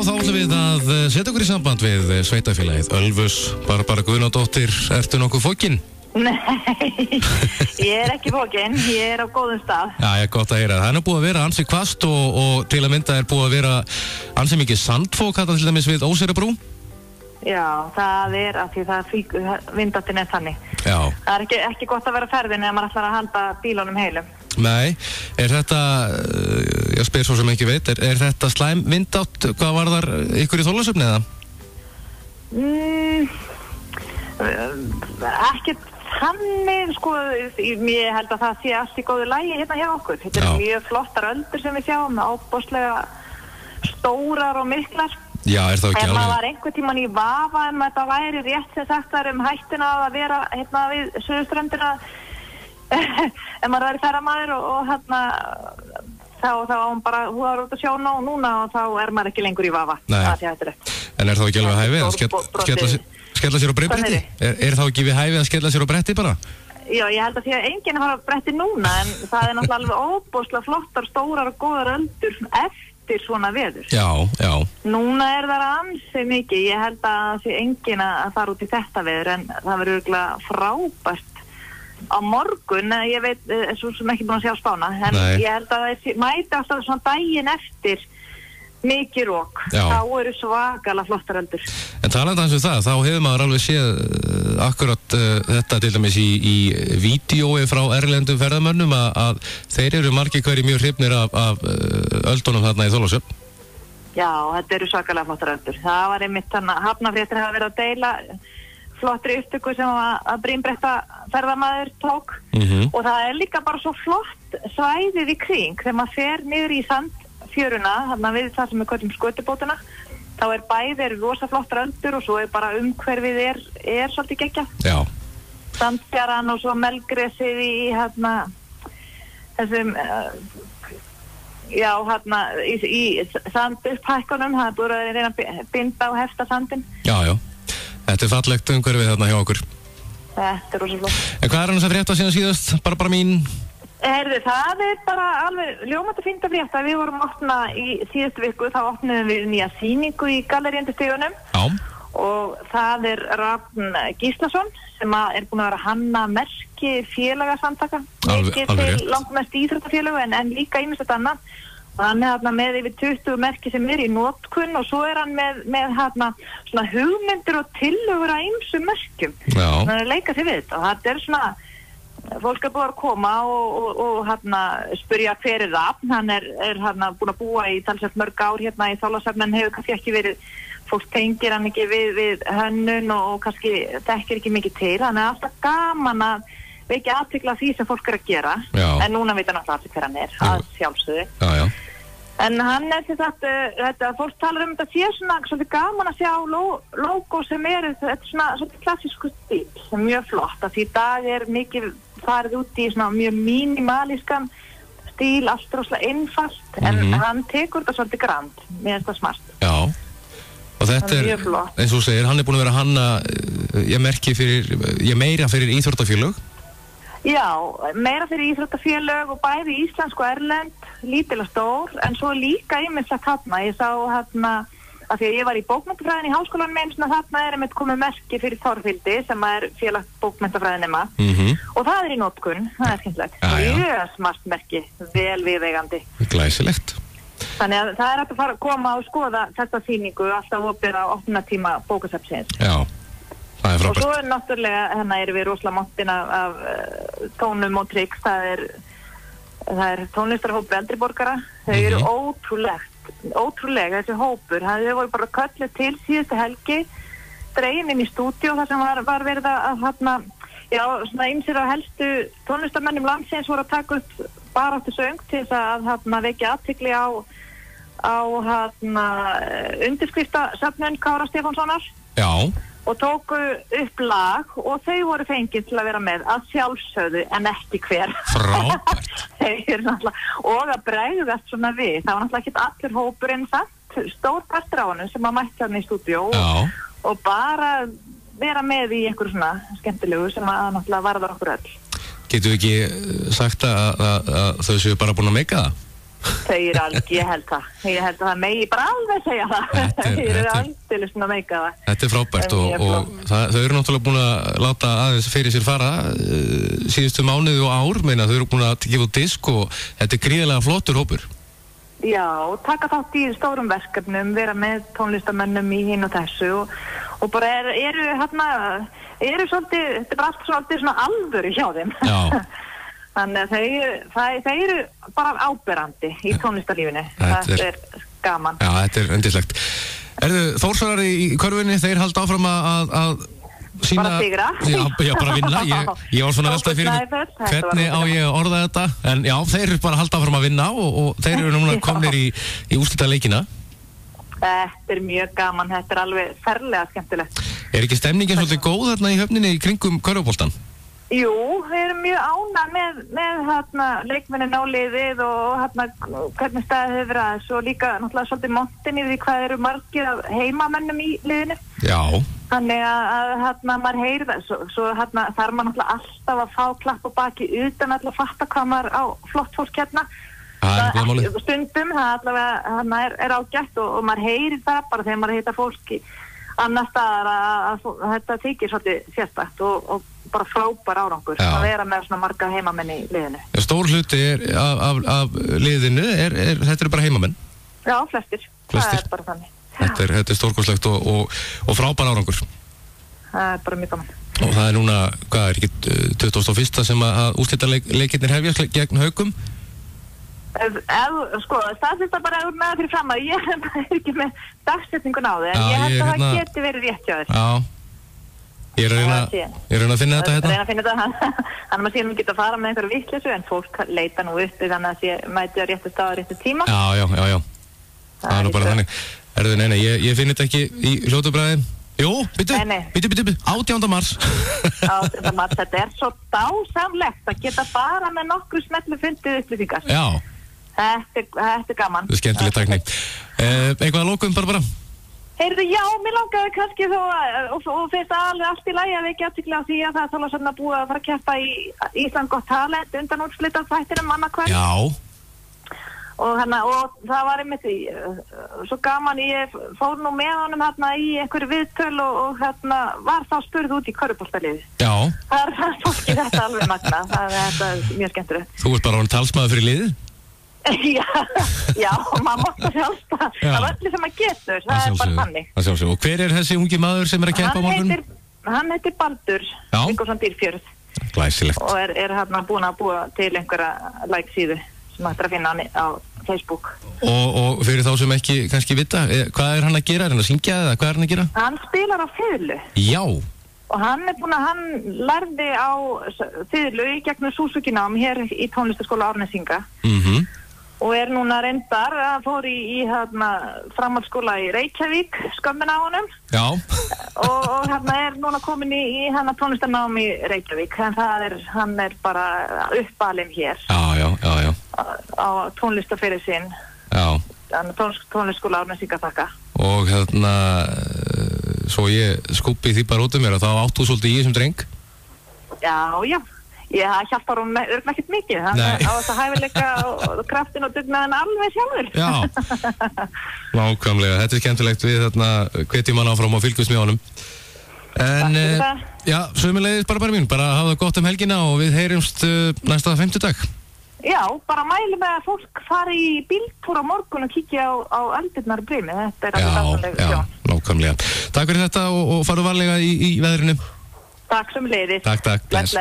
þá ætlum við að setja okkur í samband við sveitafélagið Ölfus. Barbara Guðnadóttir, ertu nokkuð fókin? Nei, ég ekki fókin, ég á góðum stað. Já, gott að heyra. Það er nú búið að vera ansi hvasst og til að mynda er búið að vera ansi mikið sandfók þetta til dæmis við Óseyrabrú. Já, það er af því það vindáttin er þannig. Já. Það er ekki gott að vera ferðin ef maður ætlar að halda bílunum heilum. Nei, er þetta, ég spyr svo sem ekki veit, er þetta slæm vindátt, hvað var þar ykkur í Þorlákshöfn eða? Ekkert þannig, sko, ég held að það sé allt í góðu lagi hérna hjá okkur. Þetta er mjög flottar öldur sem við sjáum, ábúðslega stórar og miklar. Já, er það ekki alveg? En maður var einhvern tímann í vafa þetta væri rétt sem sagt þar hættuna að vera hérna við Suðurströndina ef maður væri ferðamaður og hérna þá hún bara húðar út að sjá núna og þá er maður ekki lengur í vafa. Nei, en er þá ekki alveg hæfið að skella sér á bretti? Er þá ekki við hæfið að skella sér á bretti bara? Já, ég held að því að enginn har á bretti núna en það er náttúrulega alveg óbúslega flottar, stórar og góðar öldur eftir svona veður. Já. Núna er það ansi mikið, ég held að það sé enginn að fara út í þetta veður en það verður örugglega frábært á morgun, ég veit, svo sem ekki búin að sjá spána, en ég held að það mæti alltaf svona daginn eftir mikið rók, þá eru svakalega flottar öldur. En talandi hans það, þá hefur maður alveg séð akkurat þetta til dæmis í vídeói frá erlendum ferðamönnum að þeir eru margir hverjir mjög hrifnir af öldunum þarna í Þorlákshöfn. Já, þetta eru svakalega flottar öldur. Það var einmitt þannig að Hafnarfréttir hafa verið að deila flottri upptöku sem að Brínbretta ferðamaður tók og það er líka bara svo flott svæðið í kring þegar maður fer niður í sandfjöruna þarna við það sem við köllum skötubótuna þá er bæðir rosa flottar öldur og svo er bara umhverfið er svolítið geggjað. Já. Sandfjaran og svo melgresið í hérna þessum í sandupphækkunum það er búið að reyna að binda og hefta sandin. Já. Þetta er fallegt umhverfið þarna hjá okkur. Þetta er rosa flott. En hvað er annars að frétta síðan síðast? Bara mín? Heyrðu, það er bara alveg ljómandi fínt að frétta. Við vorum opna í síðustu viku, þá opnuðum við nýja sýningu í Galleríundirstígunum. Já. Og það er Rafn Gíslason sem er búin að vera hanna merki félagasamtaka. Mikið til langmest íþróttafélög en líka ýmislegt annað. Og hann er með yfir 20 merki sem er í notkun og svo er hann með svona hugmyndir og tillögur að ýmsu merkjum. Já. Þannig að leika sér við þetta og þetta er svona, fólk er búið að koma og spyrja hver er það. Hann er búin að búa í talsvert mörg ár hérna í Þorlákshöfn en hefur kannski ekki verið, fólk tengir hann ekki við hönnun og kannski þekkir ekki mikið til. Þannig að alltaf gaman að vekja athygli á því sem fólk er að gera. Já. En núna veit hann alltaf hver hann er, að sjálfsögðu. Já. En hann er sem sagt, fólk talar þetta sé svona svolítið gaman að sjá logo sem þetta svona svolítið klassísku stíl, sem er mjög flott. Því í dag er mikið farið út í svona mjög mínimalískan stíl, allt rosalega einfalt, en hann tekur þetta svolítið grand, mér finnst það smart. Já. Og þetta er, eins og þú segir, hann er búin að vera hanna, ég meira fyrir íþróttafélög. Já, meira fyrir íþróttafélög og bæði íslensk og erlend, lítil og stór, en svo líka ýmislegt þarna. Ég sá að því að ég var í bókmenntafræðin í háskólanum eins og þarna er einmitt komið merki fyrir Torfhildi sem er félag bókmenntafræðinema og það er í notkun, það er skemmtilegt. Mjög smart merki, vel viðeigandi. Glæsilegt. Þannig að það er hægt að fara að koma og skoða þetta sýningu alltaf opið á opnunartíma bókasafnsins. Já. Og svo er náttúrulega, erum við rosalega montin af tónum og tricks, það er tónlistarhópur eldri borgara, þau eru ótrúlega þessi hópur, þau voru bara kölluð til síðustu helgi, dregin inn í stúdíó þar sem var verið að svona ýmsir af helstu tónlistarmennum landsins voru að taka upp baráttu söng til þess að vekja athygli á undirskriftasöfnun Kára Stefánssonar. Já. Og tóku upp lag og þau voru fengið til að vera með að sjálfsögðu en ekki hver. Frábært. Og að bregðast svona við. Það var náttúrulega ekki allir hópurinn samt, stór partur á hann sem að mætti hann í stúdíó og bara vera með í einhverju svona skemmtilegu sem að náttúrulega varðar okkur öll. Getum við ekki sagt að þau séu bara búin að meika það? Þau eru alveg, ég held að það megi bara alveg segja það. Þau eru aldrei svona meika það. Þetta er frábært og þau eru náttúrulega búin að láta aðeins fyrir sér fara síðustu mánuði og ár, meina þau eru búin að gefa út disk og þetta er gríðarlega flottur hópur. Já, taka þátt í stórum verkefnum, vera með tónlistarmönnum í hinn og þessu og bara eru svolítið, þetta er bara allt svolítið svona alvöru hjá þeim. Já. Þannig að þau eru bara áberandi í tónlistarlífinu. Þetta er gaman. Já, þetta er yndislegt. Þórsarar í körfunni, þeir halda áfram að sína... Bara sigra. Já, bara vinna. Ég var svona veltaði fyrir mig hvernig á ég að orða þetta. En já, þeir eru bara halda áfram að vinna og þeir eru núna komnir í úrslitaleikina. Þetta er mjög gaman. Þetta er alveg ferlega skemmtilegt. Er ekki stemningin svolítið góð þarna í höfninni í kringum körfuboltann? Jú, við erum mjög ánægð með leikmennin á liðið og hvernig staðið hefur verið aðeins og líka náttúrulega svolítið montin í því hvað eru margir af heimamönnum í liðinu. Já. Þannig að maður heyrir það, svo þarf maður náttúrulega alltaf að fá klapp á baki utan alltaf að fatta hvað maður á flott fólk hérna. Stundum, það allavega er ágætt og maður heyrir það bara þegar maður heitar fólki annar staðar að þetta þykir svolítið sérstakt og bara frábær árangur að vera með svona marga heimamenn í liðinu. Stór hluti af liðinu, þetta eru bara heimamenn? Já, flestir. Það er bara þannig. Þetta er stórkostlegt og frábær árangur. Það er bara mjög gaman. Og það er núna, hvað er ekki 21. sem að úrslitaleikirnir hefjast gegn Haukum? Sko, staðfesta bara með fyrir fram að ég er ekki með dagsetningun á þig, en ég held að það geti verið rétt hjá þér. Já. Ég er að reyna að finna þetta hérna. Reyna að finna þetta, þannig að maður sé ekki að fara með einhverju vitleysu, en fólk leita nú upp þannig að sé mæti á réttu stað á réttu tíma. Já. Það er nú bara þannig. Nei, ég finn þetta ekki í hljótubræði. Jú, byttu, 18. mars. 18. mars, þetta er svo dásamlegt að geta bara með nokkru smellu fundið upplýsingar. Já. Þetta er gaman. Þetta er skemmtileg tækni. Eitthvað að lokum bara? Heyrðu, já, mér langaði kannski þó og finnst allt í lagi að vekja athygli á því að það er þóla svona búið að fara að keppa í Ísland gott talent undan úrslita þættinum annað kvöld. Já. Og það var einmitt svo gaman, ég fór nú með honum í einhverju viðtöl og var þá spurð út í körfuboltaliðið. Já. Það er fólki þetta alveg magna, þetta er mjög skemmtilegt. Þú ert bara orðin talsmaður fyrir liðið? Já, maður mátt að sjálfst það öllu sem maður getur, það er bara þannig. Og hver er þessi ungi maður sem er að keppa á morgun? Hann heitir Baldur Ingvarsson Dýrfjörð. Glæsilegt. Og er búin að búa til einhverja like-síðu sem hægt að finna hann á Facebook. Og fyrir þá sem ekki kannski vita, hvað er hann að gera? Er hann að syngja eða hvað er hann að gera? Hann spilar á fiðlu. Já. Og hann lærði á fiðlu í gegnum Suzuki-nám hér í tónlistarskóla Árnesinga. Og er núna reyndar að fór í framhaldsskóla í Reykjavík skömmin á honum. Já. Og er núna komin í tónlistarnám í Reykjavík, en hann er bara uppalinn hér. Já. Á tónlistarfyrir sinn. Já. Tónlistarskóla Árnesinga þakka. Og svo ég skúpi því bara út mér að þá áttu svolítið í þessum dreng. Já. Ég hjálpar hún örgna ekkert mikið, þannig á þess að hæfileika og kraftin og dugnaðin alveg sjálfur. Já, nákvæmlega, þetta er skemmtilegt við hvetjum hann áfram og fylgjumst með honum. En, já, sömuleiðis bara mín, bara hafa það gott helgina og við heyrjumst næsta 50-dag. Já, bara mæli með að fólk fari í bíltúr á morgun og kíkja á Öndirnar Brimi, þetta er alveg dásamlega. Já, nákvæmlega. Takk fyrir þetta og faru varlega í veðrinu. Takk sömuleiðis. Takk. Bless.